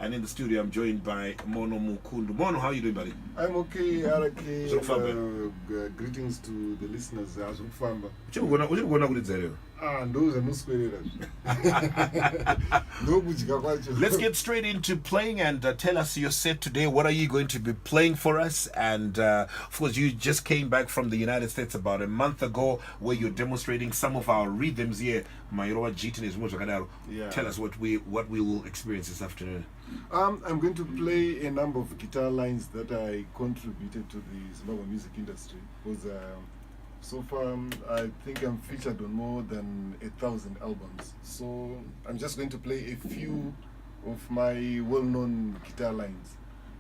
And in the studio, I'm joined by Mono Mukundu. Mono, how are you doing, buddy? I'm okay, Araki. Greetings to the listeners. Let's get straight into playing and tell us your set today. What are you going to be playing for us? And of course, you just came back from the United States about a month ago where you're demonstrating some of our rhythms here. Tell us what we will experience this afternoon. I'm going to play a number of guitar lines that I contributed to the Zimbabwe music industry because so far I think I'm featured on more than 1,000 albums. So I'm just going to play a few of my well-known guitar lines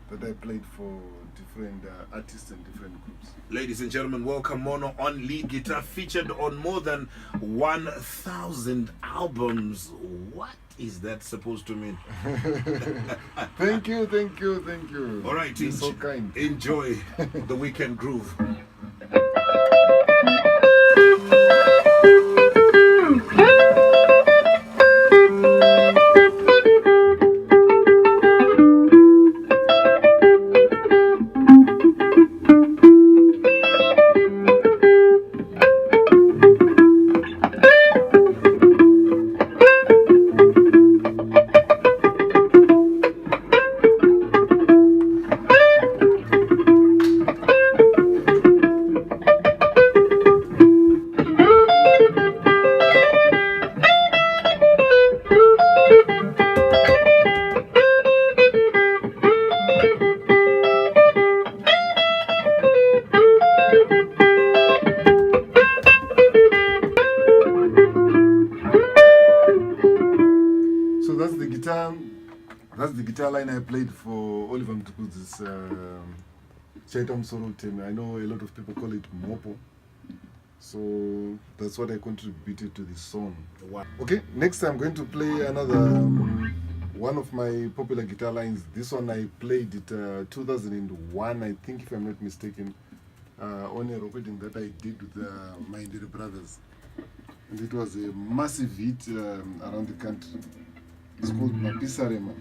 that I played for different artists and different groups. Ladies and gentlemen, welcome Mono on lead guitar, featured on more than 1,000 albums. What is that supposed to mean? Thank you. All right, you're so kind. Enjoy the weekend groove. That's the guitar line I played for Oliver Mtukudzi's Chaitam Solo team. I know a lot of people call it Mopo. So that's what I contributed to this song. Wow. Okay, next I'm going to play another one of my popular guitar lines. This one I played it 2001, I think, if I'm not mistaken, on a recording that I did with my dear brothers. And it was a massive hit around the country. It's called Mapisarema.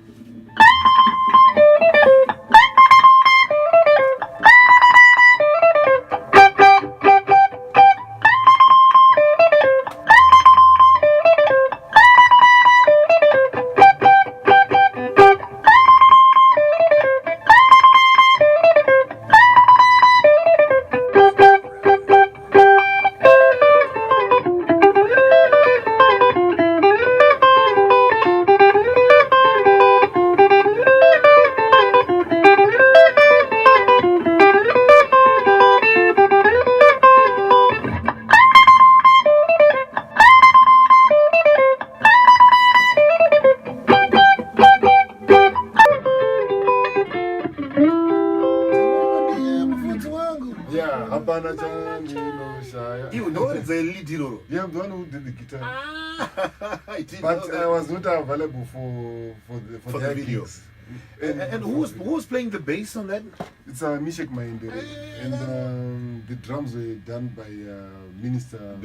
You know it's a lead, you know. Yeah, I'm the one who did the guitar. But I was not available for the video. gigs. And who's playing the bass on that? It's Mishek Maindere. And the drums were done by Minister.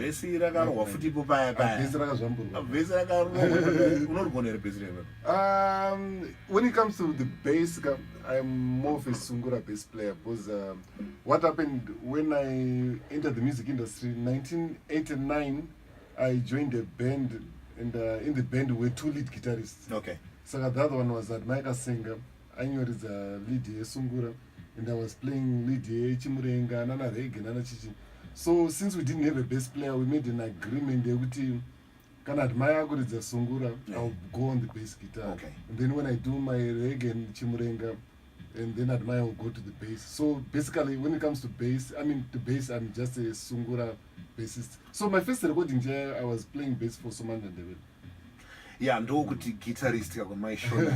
When it comes to the bass, I'm more of a Sungura bass player because what happened when I entered the music industry in 1989, I joined a band, and in the band we were two lead guitarists. Okay. So the other one was Micah Singer. I knew it is a lead Sungura, and I was playing lead Chimurenga, Nana Reg, Nana Chichi. So since we didn't have a bass player, we made an agreement with him. Can admire good as a Sungura, I'll go on the bass guitar. Okay. And then when I do my Reg and Chimurenga, and then admire will go to the bass. So basically, when it comes to bass, the bass, I'm just a Sungura bassist. So my first recording here, I was playing bass for Soman and David. Yeah, ndokuti guitarist on my shoulder.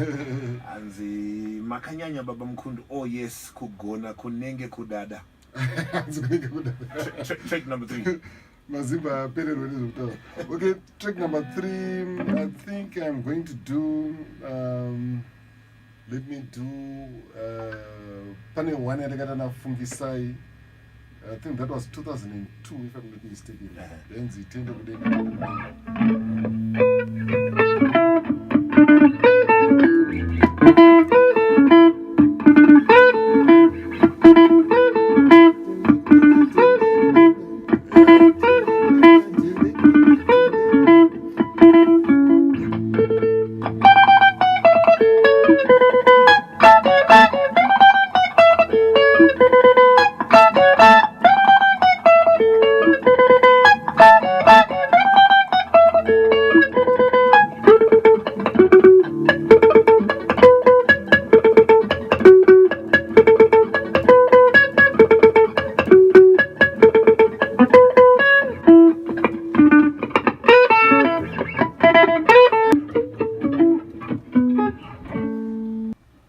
Anzi makanyanya baba Mukundu. Oh yes, kugona kunenge kudada. Track number 3. Mazimba Pere. Okay, track number 3. I think I'm going to do. Let me do. Pane one erekatana fungisai. I think that was 2002, if I'm not mistaken. Then the tender today.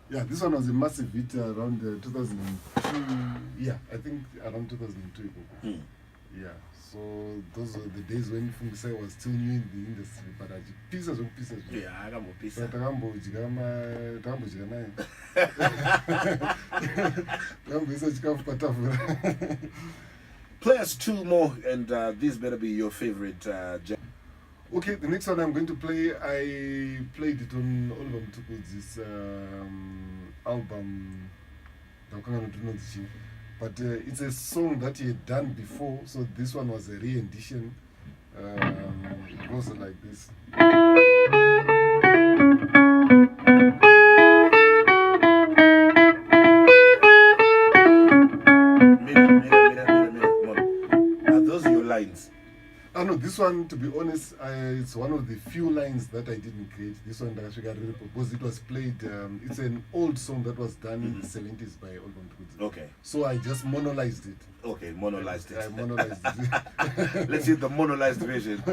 Yeah, this one was a massive hit around 2002. Yeah, I think around 2002. Yeah, so those were the days when Fungisai was still new in the industry, but pieces of pieces. Yeah, I got more pieces. Play us two more, and this better be your favorite. Okay, the next one I'm going to play, I played it on Oliver Mtukudzi's album, but it's a song that he had done before, so this one was a re-edition. It goes like this. Are those your lines? No, this one, to be honest, it's one of the few lines that I didn't create. This one actually got really because it was played. It's an old song that was done in the 70s by Oliver Mtukudzi's. Okay. So I just monolized it. Okay, monolized it. I monolized it. Let's hear the monolized version.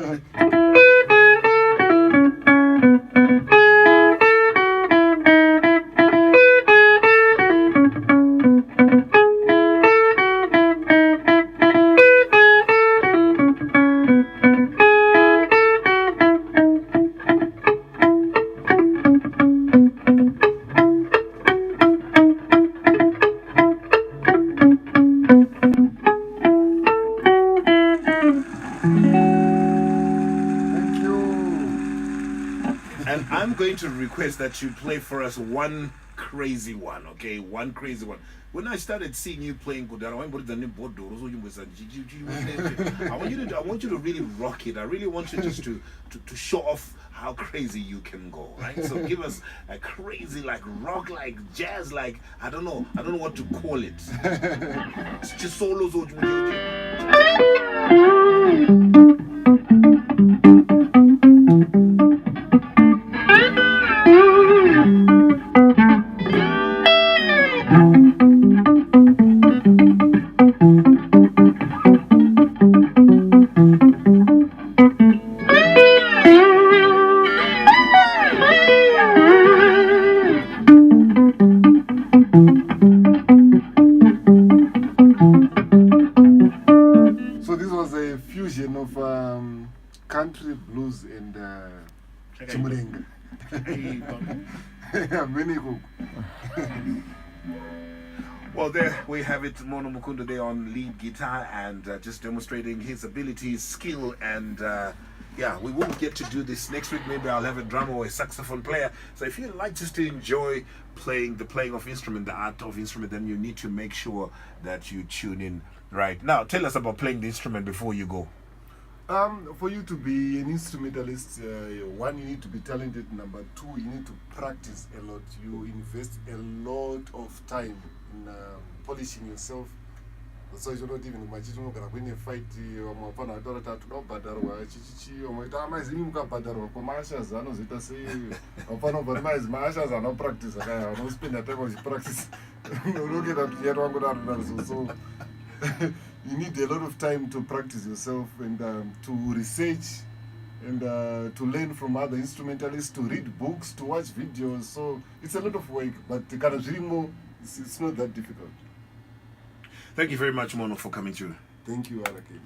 And I'm going to request that you play for us one crazy one, okay? One crazy one. When I started seeing you playing Godara, I want you to really rock it. I really want you just to show off how crazy you can go, right? So give us a crazy, like rock, like jazz, like I don't know what to call it. It's just solos. So this was a fusion of country blues and Chimurenga. Well, there we have it. Mono Mukundu there on lead guitar and just demonstrating his ability, skill, and yeah, we won't get to do this next week. Maybe I'll have a drummer or a saxophone player. So if you'd like just to enjoy the playing of instrument, the art of instrument, then you need to make sure that you tune in right now. Tell us about playing the instrument before you go. For you to be an instrumentalist, one, you need to be talented. Number two, you need to practice a lot. You invest a lot of time in polishing yourself. So you're not even much going to win a fight. You need a lot of time to practice yourself and to research and to learn from other instrumentalists, to read books, to watch videos. So it's a lot of work, but it's not that difficult. Thank you very much, Mono, for coming through. Thank you, Araki.